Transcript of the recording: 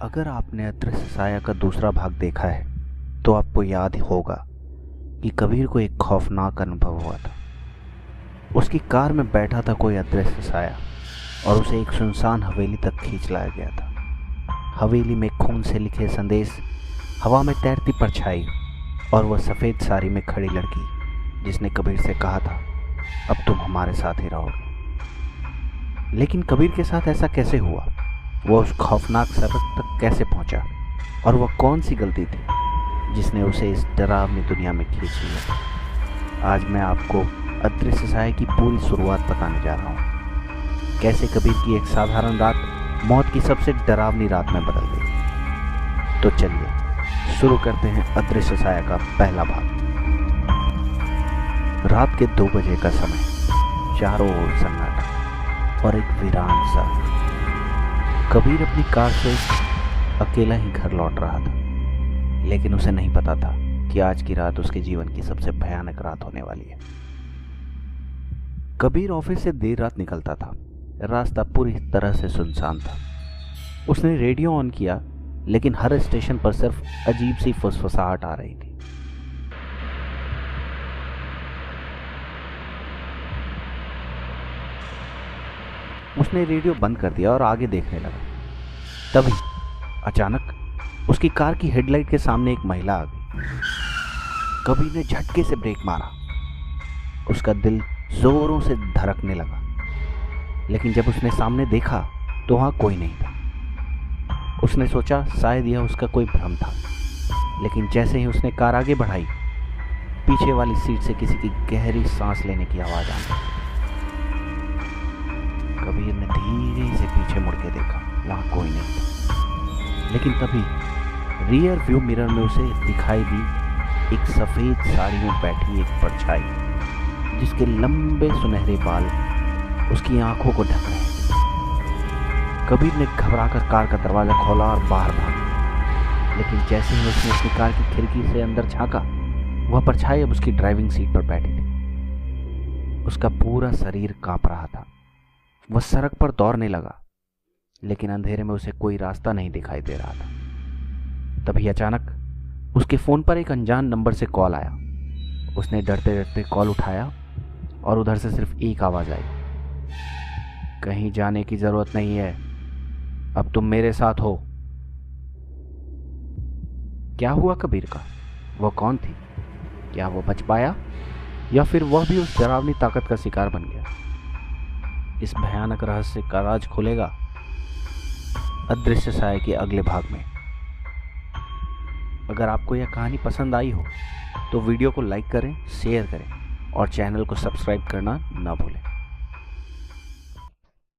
अगर आपने अदृश्य साया का दूसरा भाग देखा है तो आपको याद होगा कि कबीर को एक खौफनाक अनुभव हुआ था। उसकी कार में बैठा था कोई अदृश्य साया और उसे एक सुनसान हवेली तक खींच लाया गया था। हवेली में खून से लिखे संदेश, हवा में तैरती परछाई और वह सफ़ेद साड़ी में खड़ी लड़की जिसने कबीर से कहा था, अब तुम हमारे साथ ही रहोगे। लेकिन कबीर के साथ ऐसा कैसे हुआ? वह उस खौफनाक सड़क तक कैसे पहुंचा? और वह कौन सी गलती थी जिसने उसे इस डरावनी दुनिया में खींच लिया? आज मैं आपको अदृश्य साया की पूरी शुरुआत बताने जा रहा हूँ। कैसे कबीर की एक साधारण रात मौत की सबसे डरावनी रात में बदल गई। तो चलिए शुरू करते हैं अदृश्य साया का पहला भाग। रात के 2 बजे का समय, चारों ओर सन्नाटा और एक वीरान सा। कबीर अपनी कार से अकेला ही घर लौट रहा था, लेकिन उसे नहीं पता था कि आज की रात उसके जीवन की सबसे भयानक रात होने वाली है। कबीर ऑफिस से देर रात निकलता था। रास्ता पूरी तरह से सुनसान था। उसने रेडियो ऑन किया, लेकिन हर स्टेशन पर सिर्फ अजीब सी फुसफुसाहट आ रही थी। उसने रेडियो बंद कर दिया और आगे देखने लगा। तभी अचानक उसकी कार की हेडलाइट के सामने एक महिला आ गई। कबीर ने झटके से ब्रेक मारा। उसका दिल जोरों से धड़कने लगा, लेकिन जब उसने सामने देखा तो वहां कोई नहीं था। उसने सोचा शायद यह उसका कोई भ्रम था, लेकिन जैसे ही उसने कार आगे बढ़ाई, पीछे वाली सीट से किसी की गहरी सांस लेने की आवाज आई। कबीर ने धीरे से पीछे मुड़ के देखा, वहां कोई नहीं था। लेकिन तभी रियर व्यू मिरर में उसे दिखाई दी एक सफेद साड़ी में बैठी एक परछाई, जिसके लंबे सुनहरे बाल उसकी आंखों को ढक रहे थे। कबीर ने घबराकर कार का दरवाजा खोला और बाहर भागा, लेकिन जैसे ही उसने अपनी कार की खिड़की से अंदर झांका, वह परछाई अब उसकी ड्राइविंग सीट पर बैठी थी। उसका पूरा शरीर कांप रहा था। वह सड़क पर दौड़ने लगा, लेकिन अंधेरे में उसे कोई रास्ता नहीं दिखाई दे रहा था। तभी अचानक उसके फोन पर एक अनजान नंबर से कॉल आया। उसने डरते डरते कॉल उठाया और उधर से सिर्फ एक आवाज आई, कहीं जाने की जरूरत नहीं है, अब तुम मेरे साथ हो। क्या हुआ कबीर का? वह कौन थी? क्या वह बच पाया, या फिर वह भी उस डरावनी ताकत का शिकार बन गया? इस भयानक रहस्य का राज खुलेगा अदृश्य साया के अगले भाग में। अगर आपको यह कहानी पसंद आई हो तो वीडियो को लाइक करें, शेयर करें और चैनल को सब्सक्राइब करना ना भूलें।